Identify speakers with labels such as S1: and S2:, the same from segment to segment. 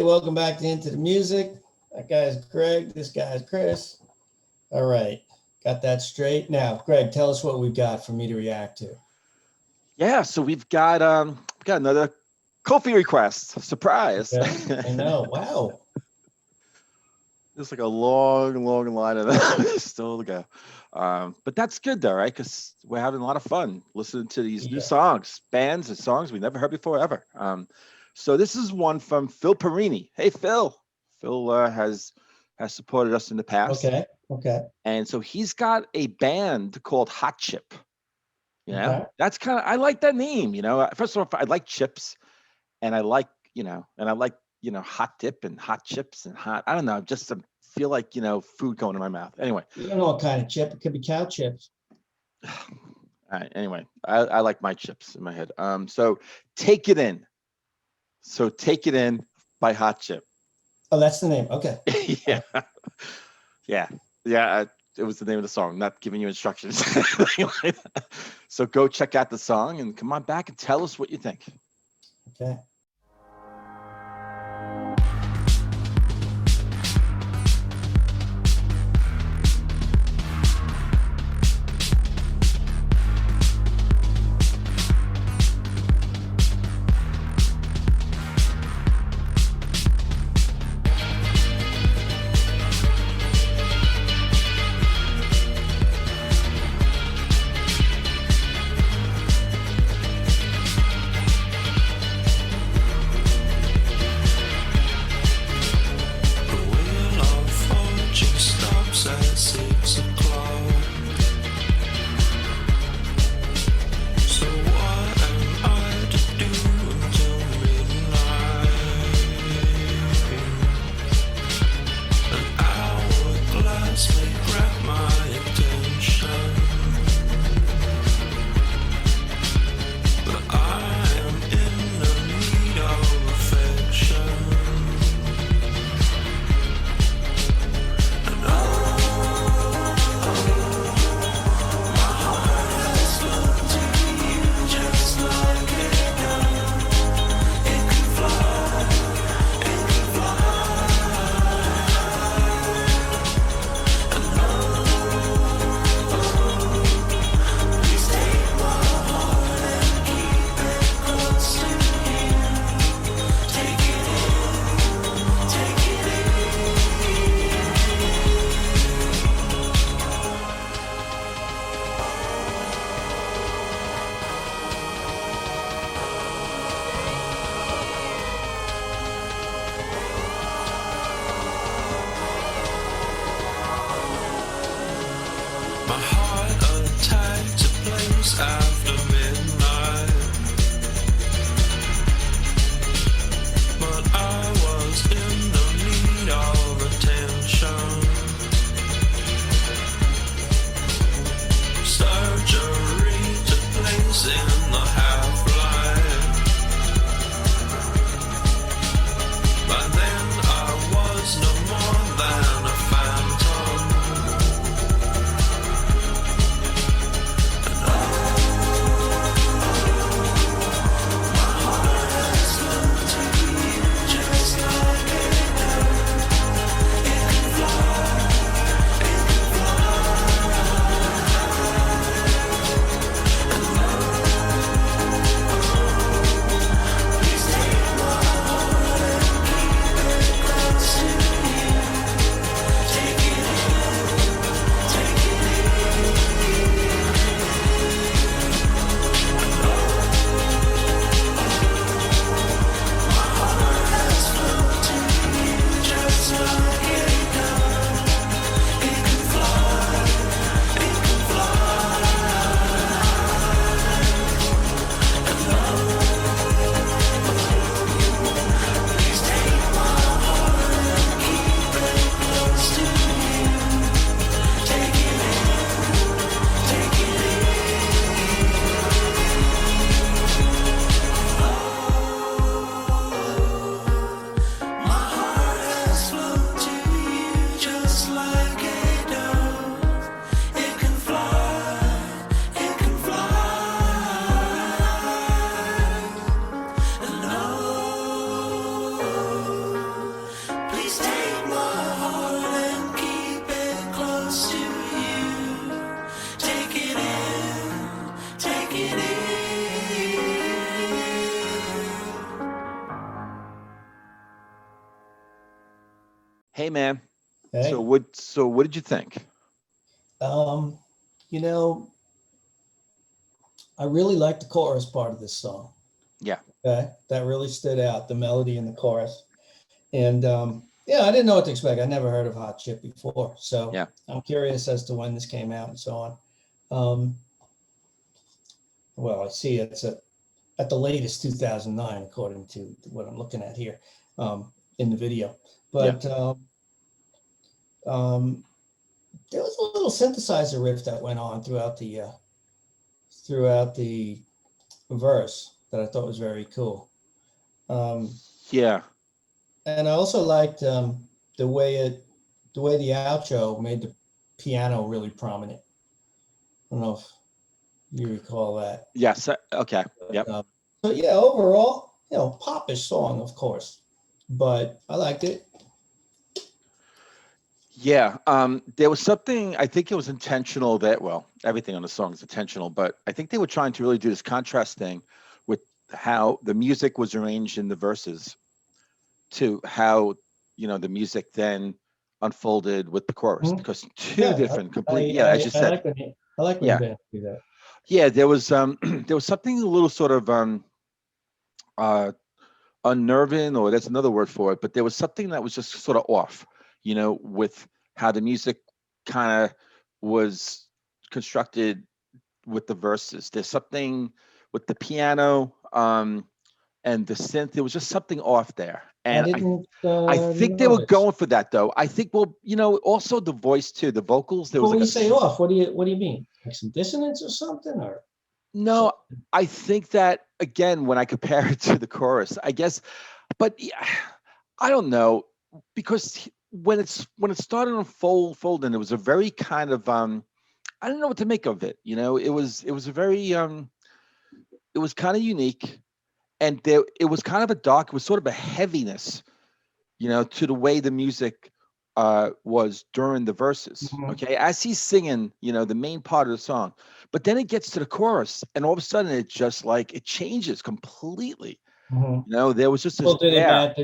S1: welcome back to Into the Music. That guy's Greg. This guy's Chris. All right, got that straight. Now, Greg, tell us what we've got for me to react to.
S2: Yeah, so we've got another Ko-fi request. Surprise!
S1: Okay. I know. Wow.
S2: There's like a long line of them still to go. But that's good though, right? Because we're having a lot of fun listening to these new songs, bands and songs we never heard before ever. So this is one from Phil Perini. Hey, Phil. Phil has supported us in the past.
S1: Okay.
S2: And so he's got a band called Hot Chip. Yeah,
S1: Okay.
S2: that's kind of, I like that name. First of all, I like chips, and I like hot dip and hot chips and hot. I don't know, just to feel like food going in my mouth. Anyway,
S1: You don't know what kind of chip. It could be cow chips.
S2: All right. Anyway, I like my chips in my head. So Take It In. So Take It In by Hot Chip.
S1: Oh, that's the name. Okay.
S2: Yeah. It was the name of the song, not giving you instructions. So go check out the song and come on back and tell us what you think.
S1: Okay.
S2: Hey, man.
S1: Hey,
S2: So what did you think?
S1: um, you know, I really like the chorus part of this song.
S2: Yeah.
S1: Okay, that really stood out, the melody in the chorus. And yeah, I didn't know what to expect. I never heard of Hot Chip before, so
S2: Yeah.
S1: I'm curious as to when this came out and so on. Um, well, I see at the latest 2009, according to what I'm looking at here in the video.
S2: Yeah.
S1: But um, there was a little synthesizer riff that went on throughout the verse that I thought was very cool. Um,
S2: Yeah.
S1: and I also liked the way it, the way the outro made the piano really prominent. I don't know if you recall that.
S2: Yes. Okay.
S1: But,
S2: Yep.
S1: so yeah, overall, popish song, of course, but I liked it.
S2: Yeah. There was something, I think it was intentional that, well, everything on the song is intentional, but I think they were trying to really do this contrast thing with how the music was arranged in the verses to how, the music then unfolded with the chorus,
S1: Mhm.
S2: because two
S1: Yeah,
S2: different complete, yeah, as you
S1: I
S2: said.
S1: I like when
S2: Yeah.
S1: bands do that.
S2: Yeah. There was, there was something a little sort of, uh, unnerving, or that's another word for it, but there was something that was just sort of off, with how the music kind of was constructed with the verses. There's something with the piano, and the synth. There was just something off there,
S1: I
S2: and
S1: didn't
S2: I think they were
S1: notice.
S2: going for that though. I think, well, also the voice too, the vocals. There was
S1: When
S2: like
S1: you say off, what do you mean? Like some dissonance or something, or
S2: no.
S1: something?
S2: I think that again, when I compare it to the chorus, I guess, but yeah, I don't know, because when it started to folding, it was a very kind of I don't know what to make of it. It was a very it was kind of unique, and there it was kind of a dark. It was sort of a heaviness, to the way the music was during the verses.
S1: Mhm,
S2: Okay, as he's singing, the main part of the song, but then it gets to the chorus, and all of a sudden it just like it changes completely.
S1: mhm.
S2: There was just this
S1: Well, did it
S2: air.
S1: match?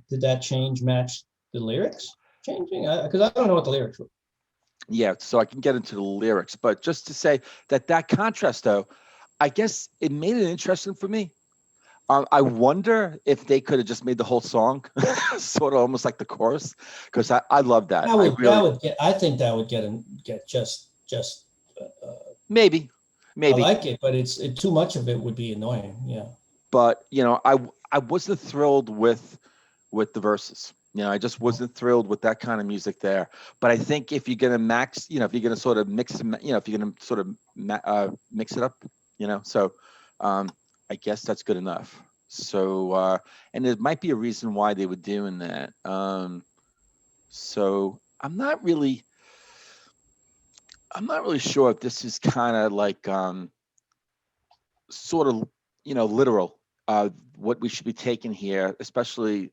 S1: Did that change match the lyrics changing? Because I don't know what the lyrics were.
S2: Yeah, so I can get into the lyrics, but just to say that contrast, though, I guess it made it interesting for me. I wonder if they could have just made the whole song sort of almost like the chorus, because I love that. I
S1: That
S2: really,
S1: would get. I think that would get just.
S2: maybe,
S1: I
S2: maybe,
S1: like it, but too much of it would be annoying. Yeah.
S2: but I wasn't thrilled with the verses. I just wasn't thrilled with that kind of music there. But I think if you're gonna if you're gonna sort of if you're gonna sort of mix it up, so I guess that's good enough. So and there might be a reason why they were doing that. So I'm not really sure if this is kind of like sort of literal, what we should be taking here, especially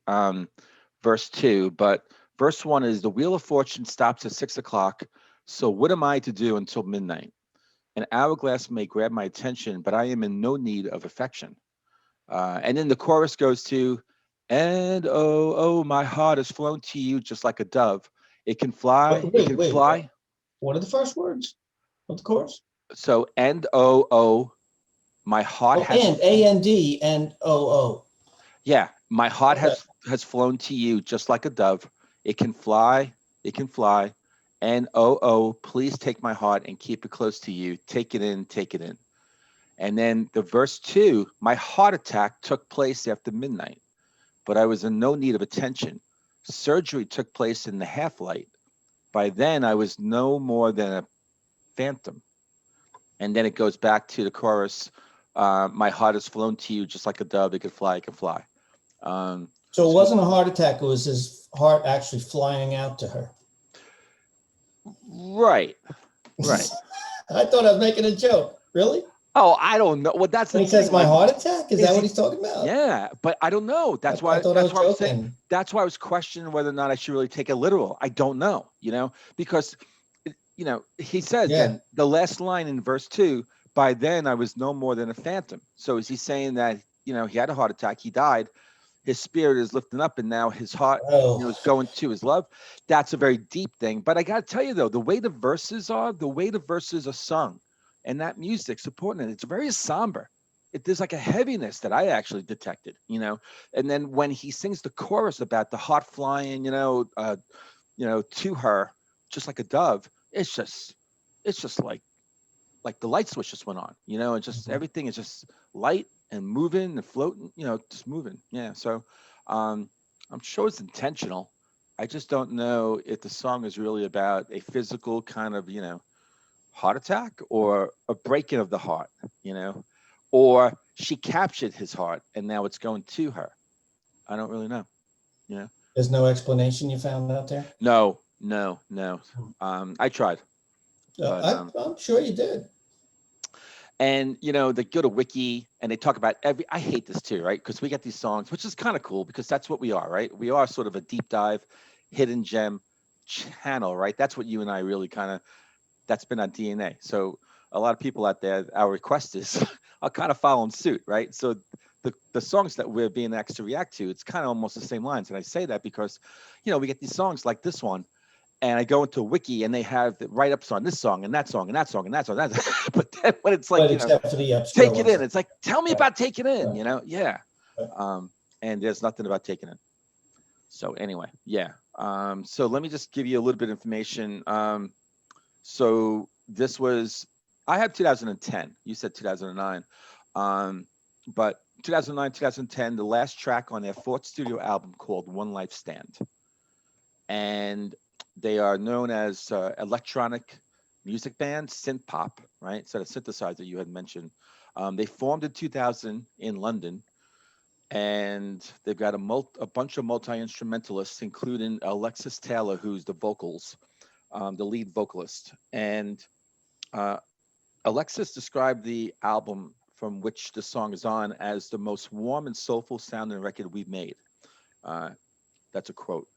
S2: verse 2. But verse 1 is, the wheel of fortune stops at 6 o'clock, so what am I to do until midnight? An hourglass may grab my attention, but I am in no need of affection. And then the chorus goes to, and oh, my heart has flown to you just like a dove. It can fly, it can
S1: Wait.
S2: fly.
S1: What are the first words of the chorus?
S2: So, and oh, my heart
S1: Oh,
S2: has,
S1: and O.
S2: yeah, my heart
S1: Okay.
S2: has flown to you just like a dove. It can fly, it can fly. And please take my heart and keep it close to you. Take it in, take it in. And then the verse 2, my heart attack took place after midnight, but I was in no need of attention. Surgery took place in the half light. By then I was no more than a phantom. And then it goes back to the chorus, my heart has flown to you just like a dove. It could fly, it could fly.
S1: So it
S2: So
S1: wasn't a heart attack. It was his heart actually flying out to her.
S2: right, right.
S1: I thought I was making a joke. Really?
S2: Oh, I don't know. Well, that's the
S1: When he says
S2: thing.
S1: my
S2: Like,
S1: heart attack, is
S2: is
S1: that what
S2: he?
S1: he's talking about?
S2: Yeah, but I don't know. That's
S1: I
S2: why.
S1: thought I
S2: That's
S1: was
S2: why I'm saying.
S1: joking.
S2: That's why I was questioning whether or not I should really take it literal. I don't know. Because he says
S1: Yeah.
S2: then the last line in verse 2. By then I was no more than a phantom. So is he saying that he had a heart attack? He died. his spirit is lifting up and now his heart
S1: Oh,
S2: is going to his love. That's a very deep thing. But I got to tell you, though, the way the verses are sung and that music supporting it, it's very somber. There's like a heaviness that I actually detected, and then when he sings the chorus about the heart flying, to her, just like a dove, it's just like the light switch just went on, and just everything is just light and moving and floating, just moving. Yeah. So I'm sure it's intentional. I just don't know if the song is really about a physical kind of, heart attack or a breaking of the heart, or she captured his heart and now it's going to her. I don't really know.
S1: there's no explanation you found out there?
S2: No. I tried, but
S1: I'm sure you did.
S2: and they go to Wiki and they talk about I hate this too, right? Because we get these songs, which is kind of cool because that's what we are, right? We are sort of a deep dive, hidden gem channel, right? That's what you and I really that's been our DNA. So a lot of people out there, our request is are kind of following suit, right? So the songs that we're being asked to react to, it's kind of almost the same lines. And I say that because, we get these songs like this one, and I go into a Wiki and they have the write-ups on this song and that song and that song and that song. But then when it's like,
S1: But except for the obscure
S2: take it
S1: ones.
S2: in, it's like, tell me
S1: Right.
S2: about Take It In,
S1: Right.
S2: Yeah.
S1: Right.
S2: And there's nothing about Take It In. So anyway, yeah. So let me just give you a little bit of information. So this was, I had 2010. You said 2009. But 2009, 2010, the last track on their fourth studio album called One Life Stand. And they are known as electronic music band, synth pop, right? So the synthesizer you had mentioned. They formed in 2000 in London, and they've got a bunch of multi-instrumentalists, including Alexis Taylor, who's the vocals, the lead vocalist. And Alexis described the album from which the song is on as the most warm and soulful sounding record we've made. That's a quote.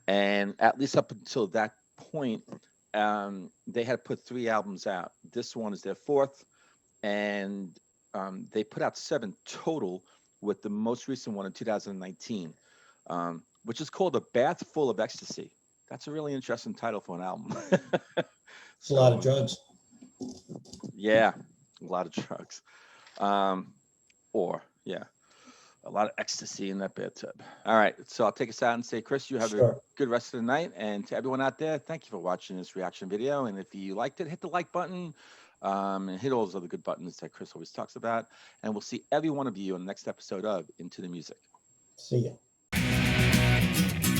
S2: And at least up until that point, they had put 3 albums out. This one is their 4th, and they put out 7 total, with the most recent one in 2019, which is called A Bath Full of Ecstasy. That's a really interesting title for an album.
S1: It's a lot of drugs.
S2: Yeah, a lot of drugs. A lot of ecstasy in that bathtub. All right, so I'll take us out and say, Chris, you have a good rest of the night. And to everyone out there, thank you for watching this reaction video. And if you liked it, hit the like button, and hit all those other good buttons that Chris always talks about. And we'll see every one of you in the next episode of Into the Music.
S1: See ya.